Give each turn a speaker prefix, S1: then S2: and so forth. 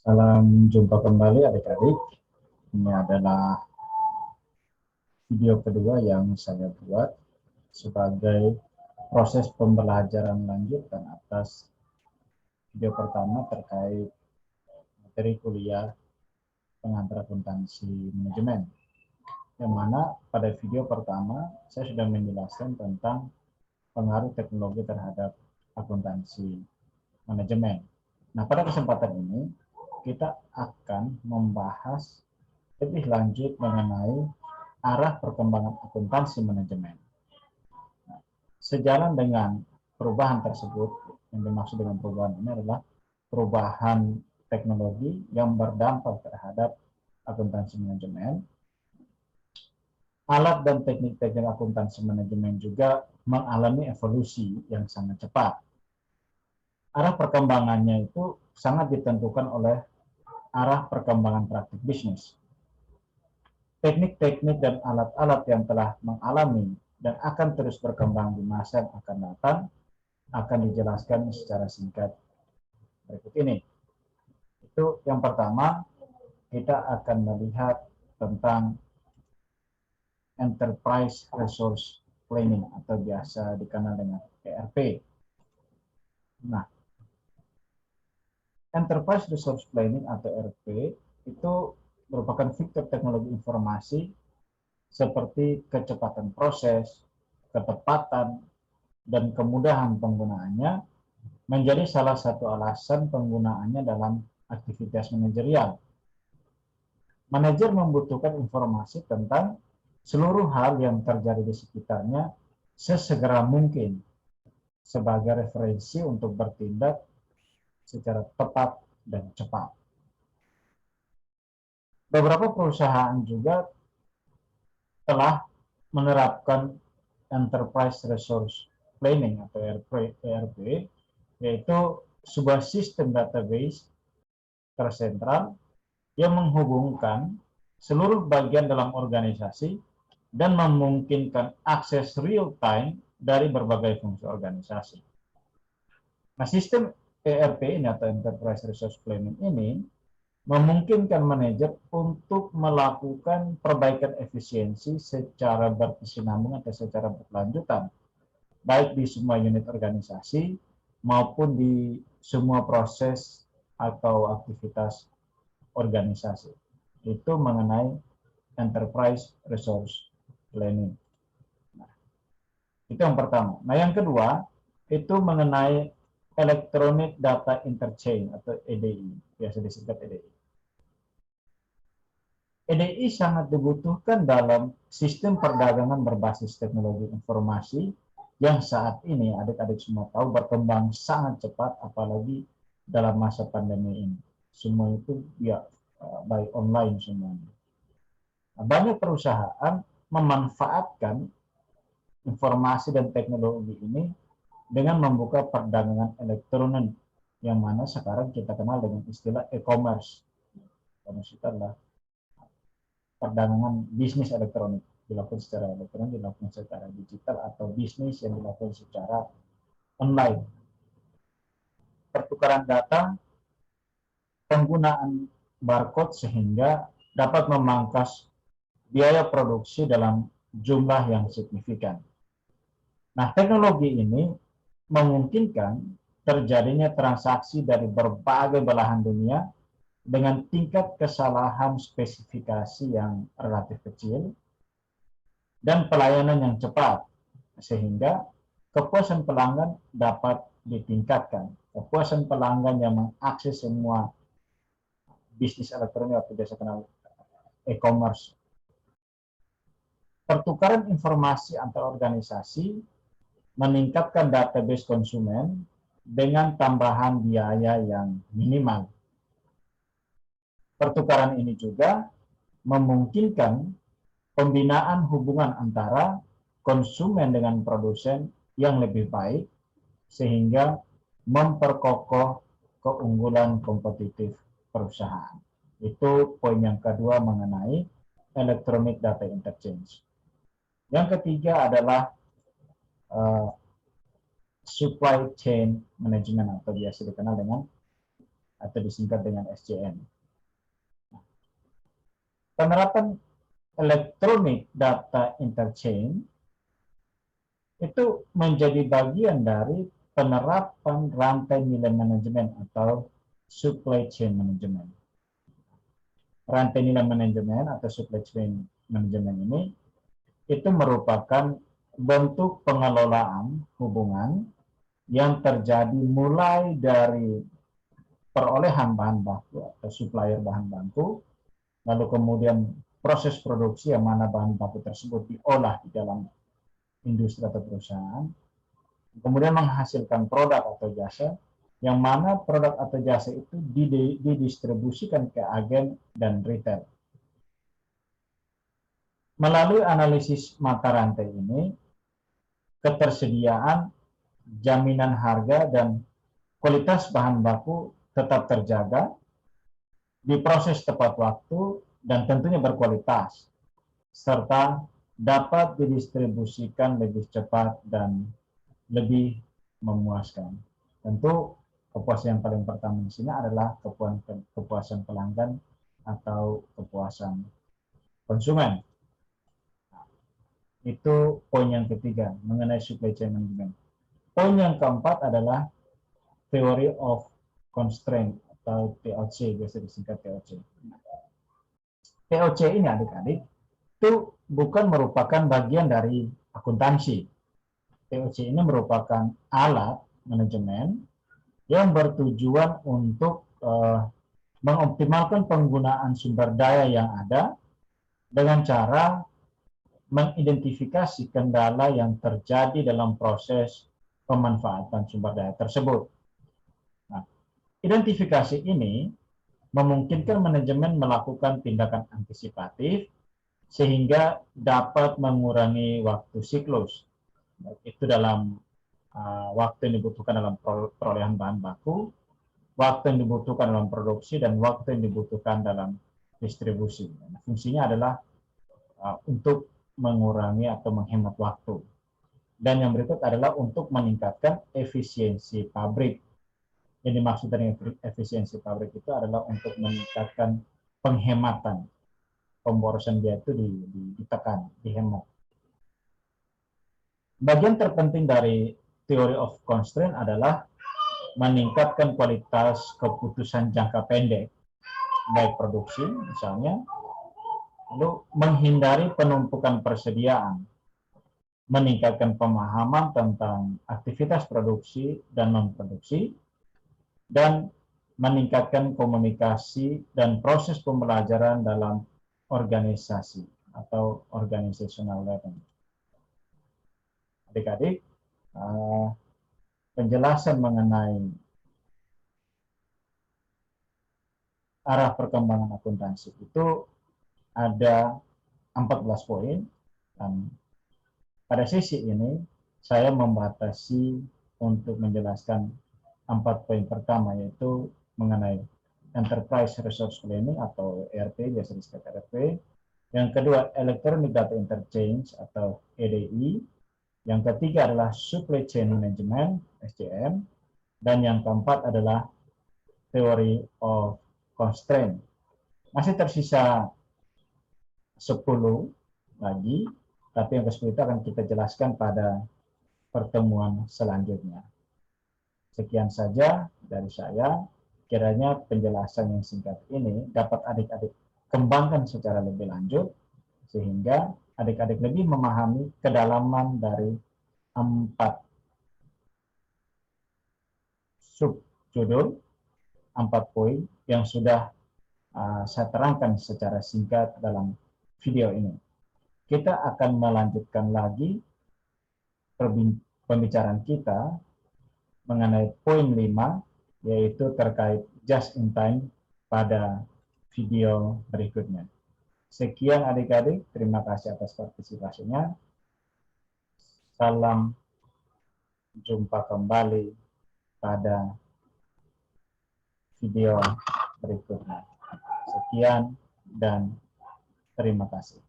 S1: Salam jumpa kembali adik-adik. Ini adalah video kedua yang saya buat sebagai proses pembelajaran lanjutan atas video pertama terkait materi kuliah pengantar akuntansi manajemen. Yang mana pada video pertama saya sudah menjelaskan tentang pengaruh teknologi terhadap akuntansi manajemen. Nah, pada kesempatan ini kita akan membahas lebih lanjut mengenai arah perkembangan akuntansi manajemen. Nah, sejalan dengan perubahan tersebut, yang dimaksud dengan perubahan ini adalah perubahan teknologi yang berdampak terhadap akuntansi manajemen. Alat dan teknik-teknik akuntansi manajemen juga mengalami evolusi yang sangat cepat. Arah perkembangannya itu sangat ditentukan oleh arah perkembangan praktik bisnis. Teknik-teknik dan alat-alat yang telah mengalami dan akan terus berkembang di masa yang akan datang akan dijelaskan secara singkat berikut ini. Itu yang pertama, kita akan melihat tentang Enterprise Resource Planning atau biasa dikenal dengan ERP. Nah, Enterprise Resource Planning atau ERP itu merupakan fitur teknologi informasi seperti kecepatan proses, ketepatan, dan kemudahan penggunaannya menjadi salah satu alasan penggunaannya dalam aktivitas manajerial. Manajer membutuhkan informasi tentang seluruh hal yang terjadi di sekitarnya sesegera mungkin sebagai referensi untuk bertindak secara tepat dan cepat. Beberapa perusahaan juga telah menerapkan Enterprise Resource Planning atau ERP, yaitu sebuah sistem database tersentral yang menghubungkan seluruh bagian dalam organisasi dan memungkinkan akses real time dari berbagai fungsi organisasi. Nah, sistem ERP ini atau Enterprise Resource Planning ini memungkinkan manajer untuk melakukan perbaikan efisiensi secara berkesinambungan atau secara berkelanjutan, baik di semua unit organisasi maupun di semua proses atau aktivitas organisasi. Itu mengenai Enterprise Resource Planning. Nah, itu yang pertama. Nah, yang kedua itu mengenai Electronic Data Interchange atau EDI, biasa disingkat EDI. EDI sangat dibutuhkan dalam sistem perdagangan berbasis teknologi informasi yang saat ini adik-adik semua tahu berkembang sangat cepat, apalagi dalam masa pandemi ini. Semua itu ya by online semuanya. Nah, banyak perusahaan memanfaatkan informasi dan teknologi ini dengan membuka perdagangan elektronik yang mana sekarang kita kenal dengan istilah e-commerce. E-commerce itu adalah perdagangan bisnis elektronik, dilakukan secara elektronik, dilakukan secara digital, atau bisnis yang dilakukan secara online. Pertukaran data, penggunaan barcode sehingga dapat memangkas biaya produksi dalam jumlah yang signifikan. Nah, teknologi ini memungkinkan terjadinya transaksi dari berbagai belahan dunia dengan tingkat kesalahan spesifikasi yang relatif kecil dan pelayanan yang cepat, sehingga kepuasan pelanggan dapat ditingkatkan. Kepuasan pelanggan yang mengakses semua bisnis elektronik atau biasa kenal e-commerce. Pertukaran informasi antar organisasi meningkatkan database konsumen dengan tambahan biaya yang minimal. Pertukaran ini juga memungkinkan pembinaan hubungan antara konsumen dengan produsen yang lebih baik sehingga memperkokoh keunggulan kompetitif perusahaan. Itu poin yang kedua mengenai electronic data interchange. Yang ketiga adalah supply chain management atau biasa dikenal dengan atau disingkat dengan SCM. Penerapan Electronic Data Interchange itu menjadi bagian dari penerapan rantai nilai manajemen atau supply chain management. Rantai nilai manajemen atau supply chain management ini itu merupakan bentuk pengelolaan hubungan yang terjadi mulai dari perolehan bahan baku atau supplier bahan baku, lalu kemudian proses produksi yang mana bahan baku tersebut diolah di dalam industri atau perusahaan, kemudian menghasilkan produk atau jasa, yang mana produk atau jasa itu didistribusikan ke agen dan retail. Melalui analisis mata rantai ini, ketersediaan, jaminan harga, dan kualitas bahan baku tetap terjaga, diproses tepat waktu, dan tentunya berkualitas, serta dapat didistribusikan lebih cepat dan lebih memuaskan. Tentu kepuasan yang paling pertama di sini adalah kepuasan pelanggan atau kepuasan konsumen. Itu poin yang ketiga mengenai supply chain management. Poin yang keempat adalah theory of constraint atau TOC, biasa disingkat TOC. TOC ini adik-adik itu bukan merupakan bagian dari akuntansi. TOC ini merupakan alat manajemen yang bertujuan untuk mengoptimalkan penggunaan sumber daya yang ada dengan cara mengidentifikasi kendala yang terjadi dalam proses pemanfaatan sumber daya tersebut. Nah, identifikasi ini memungkinkan manajemen melakukan tindakan antisipatif sehingga dapat mengurangi waktu siklus. Itu dalam waktu yang dibutuhkan dalam perolehan bahan baku, waktu yang dibutuhkan dalam produksi, dan waktu yang dibutuhkan dalam distribusi. Nah, fungsinya adalah untuk mengurangi atau menghemat waktu. Dan yang berikut adalah untuk meningkatkan efisiensi pabrik. Yang dimaksud dengan efisiensi pabrik itu adalah untuk meningkatkan penghematan. Pemborosan biaya itu ditekan, dihemat. Bagian terpenting dari theory of constraint adalah meningkatkan kualitas keputusan jangka pendek, baik produksi misalnya, lalu menghindari penumpukan persediaan, meningkatkan pemahaman tentang aktivitas produksi dan non-produksi, dan meningkatkan komunikasi dan proses pembelajaran dalam organisasi atau organizational learning. Adik-adik, penjelasan mengenai arah perkembangan akuntansi itu ada 14 poin, dan pada sesi ini saya membatasi untuk menjelaskan 4 poin pertama, yaitu mengenai Enterprise Resource Planning atau ERP, biasa disebut ERP. Yang kedua, Electronic Data Interchange atau EDI. Yang ketiga adalah Supply Chain Management, SCM. Dan yang keempat adalah Theory of Constraint. Masih tersisa 10 lagi, tapi yang ke-10 itu akan kita jelaskan pada pertemuan selanjutnya. Sekian saja dari saya. Kiranya penjelasan yang singkat ini dapat adik-adik kembangkan secara lebih lanjut, sehingga adik-adik lebih memahami kedalaman dari 4 subjudul, 4 poin yang sudah saya terangkan secara singkat dalam video ini. Kita akan melanjutkan lagi pembicaraan kita mengenai poin 5, yaitu terkait just in time pada video berikutnya. Sekian adik-adik, terima kasih atas partisipasinya. Salam jumpa kembali pada video berikutnya. Sekian dan terima kasih.